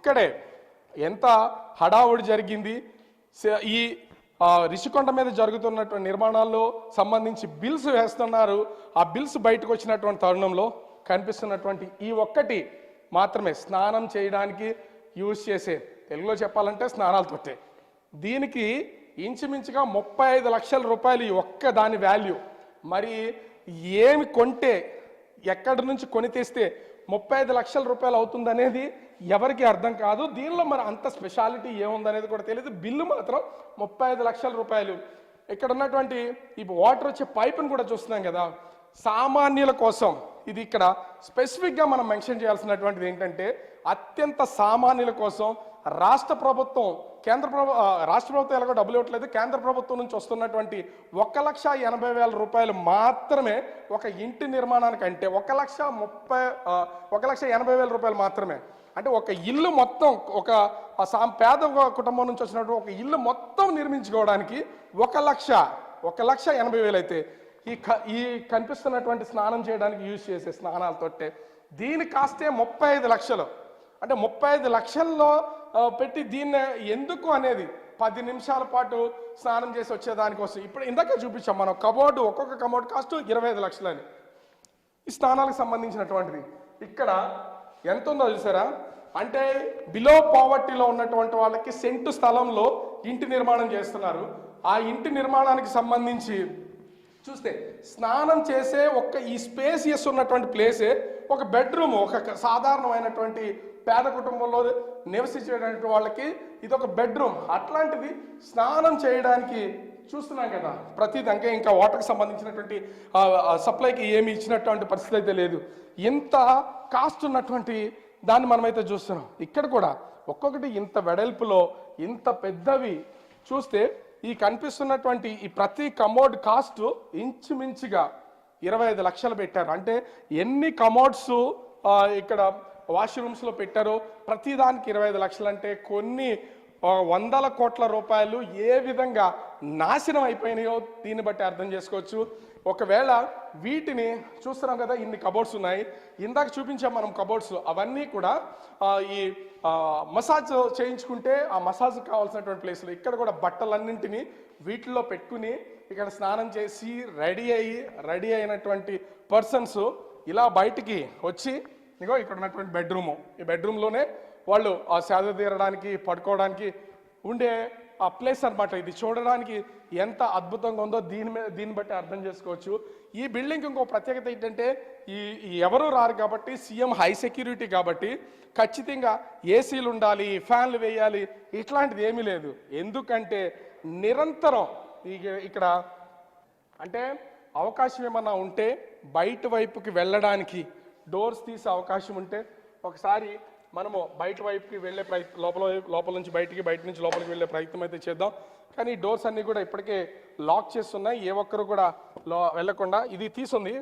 ఇక్కడే ఎంత హడావుడి జరిగింది. ఈ రిషికొండ మీద జరుగుతున్నటువంటి నిర్మాణాల్లో సంబంధించి బిల్స్ వేస్తున్నారు. ఆ బిల్స్ బయటకు వచ్చినటువంటి తరుణంలో కనిపిస్తున్నటువంటి ఈ ఒక్కటి మాత్రమే స్నానం చేయడానికి యూజ్ చేసే, తెలుగులో చెప్పాలంటే స్నానాలతోటే, దీనికి ఇంచుమించుగా 35 లక్షల రూపాయలు ఈ ఒక్క దాని వాల్యూ. మరి ఏమి కొంటే, ఎక్కడి నుంచి కొని తెస్తే 35 లక్షల రూపాయలు అవుతుందనేది ఎవరికి అర్థం కాదు. దీనిలో మరి అంత స్పెషాలిటీ ఏముందనేది కూడా తెలియదు. బిల్లు మాత్రం 35 లక్షల రూపాయలు. ఇక్కడ ఉన్నటువంటి ఈ వాటర్ వచ్చే పైపును కూడా చూస్తున్నాం కదా, సామాన్యుల కోసం ఇది ఇక్కడ స్పెసిఫిక్గా మనం మెన్షన్ చేయాల్సినటువంటిది ఏంటంటే, అత్యంత సామాన్యుల కోసం రాష్ట్ర ప్రభుత్వం రాష్ట్ర ప్రభుత్వం ఎలాగో డబ్బులు ఇవ్వట్లేదు, కేంద్ర ప్రభుత్వం నుంచి వస్తున్నటువంటి 1,80,000 రూపాయలు మాత్రమే ఒక ఇంటి నిర్మాణానికి, అంటే 1,80,000 రూపాయలు మాత్రమే. అంటే ఒక ఇల్లు మొత్తం, ఒక పేద కుటుంబం నుంచి వచ్చినటువంటి ఒక ఇల్లు మొత్తం నిర్మించుకోవడానికి 1,80,000 అయితే ఈ కనిపిస్తున్నటువంటి స్నానం చేయడానికి యూజ్ చేసే స్నానాలతోటే దీని కాస్తే 35 లక్షలు. అంటే 35 లక్షల్లో పెట్టి దీన్ని ఎందుకు అనేది 10 నిమిషాల పాటు స్నానం చేసి వచ్చేదానికోసం. ఇప్పుడు ఇందాక చూపించాం మనం కబోర్డు, ఒక్కొక్క కబోర్డు కాస్ట్ 25 లక్షలని ఈ స్నానాలకు సంబంధించినటువంటిది. ఇక్కడ ఎంత ఉందో చూసారా, అంటే బిలో పావర్టీలో ఉన్నటువంటి వాళ్ళకి సెంటు స్థలంలో ఇంటి నిర్మాణం చేస్తున్నారు. ఆ ఇంటి నిర్మాణానికి సంబంధించి చూస్తే స్నానం చేసే ఈ స్పేసియస్ ఉన్నటువంటి ప్లేసే ఒక బెడ్రూమ్, ఒక సాధారణమైనటువంటి పేద కుటుంబంలో నివసించేటువంటి వాళ్ళకి ఇది ఒక బెడ్రూమ్. అట్లాంటిది స్నానం చేయడానికి చూస్తున్నాం కదా ప్రతిదీ. ఇంకా వాటర్కి సంబంధించినటువంటి సప్లైకి ఏమి ఇచ్చినటువంటి పరిస్థితి అయితే లేదు. ఇంత కాస్ట్ ఉన్నటువంటి దాన్ని మనమైతే చూస్తున్నాం. ఇక్కడ కూడా ఒక్కొక్కటి ఇంత వెడల్పులో ఇంత పెద్దవి చూస్తే ఈ కనిపిస్తున్నటువంటి ఈ ప్రతి కమోడ్ కాస్ట్ ఇంచుమించుగా 25 లక్షలు పెట్టారు. అంటే ఎన్ని కమోడ్స్ ఇక్కడ వాష్రూమ్స్లో పెట్టారో ప్రతిదానికి 25 లక్షలు. అంటే కొన్ని 100 కోట్ల రూపాయలు ఏ విధంగా నాశనం అయిపోయినాయో దీన్ని బట్టి అర్థం చేసుకోవచ్చు. ఒకవేళ వీటిని చూస్తున్నాం కదా, ఇన్ని కబోర్డ్స్ ఉన్నాయి, ఇందాక చూపించాం మనం కబోర్డ్స్, అవన్నీ కూడా ఈ మసాజ్ చేయించుకుంటే ఆ మసాజ్ కావాల్సినటువంటి ప్లేస్లు. ఇక్కడ కూడా బట్టలన్నింటినీ వీటిల్లో పెట్టుకుని ఇక్కడ స్నానం చేసి రెడీ అయినటువంటి పర్సన్స్ ఇలా బయటికి వచ్చి ఇగో ఇక్కడ ఉన్నటువంటి బెడ్రూము, ఈ బెడ్రూమ్లోనే వాళ్ళు ఆ సేద తీరడానికి పడుకోవడానికి ఉండే ఆ ప్లేస్ అనమాట. ఇది చూడడానికి ఎంత అద్భుతంగా ఉందో దీన్ని బట్టి అర్థం చేసుకోవచ్చు. ఈ బిల్డింగ్ ఇంకో ప్రత్యేకత ఏంటంటే, ఎవరు రారు కాబట్టి, సీఎం హై సెక్యూరిటీ కాబట్టి ఖచ్చితంగా ఏసీలు ఉండాలి, ఫ్యాన్లు వేయాలి, ఇట్లాంటిది ఏమీ లేదు. ఎందుకంటే నిరంతరం ఇక్కడ అంటే అవకాశం ఏమన్నా ఉంటే బయట వైపుకి వెళ్ళడానికి డోర్స్ తీసే అవకాశం ఉంటే ఒకసారి మనము బయట వైపుకి వెళ్ళే లోపల నుంచి బయటికి, బయట నుంచి లోపలికి వెళ్ళే ప్రయత్నం అయితే చేద్దాం. కానీ డోర్స్ అన్నీ కూడా ఇప్పటికే లాక్ చేస్తున్నాయి, ఏ ఒక్కరు కూడా వెళ్ళకుండా. ఇది తీసుంది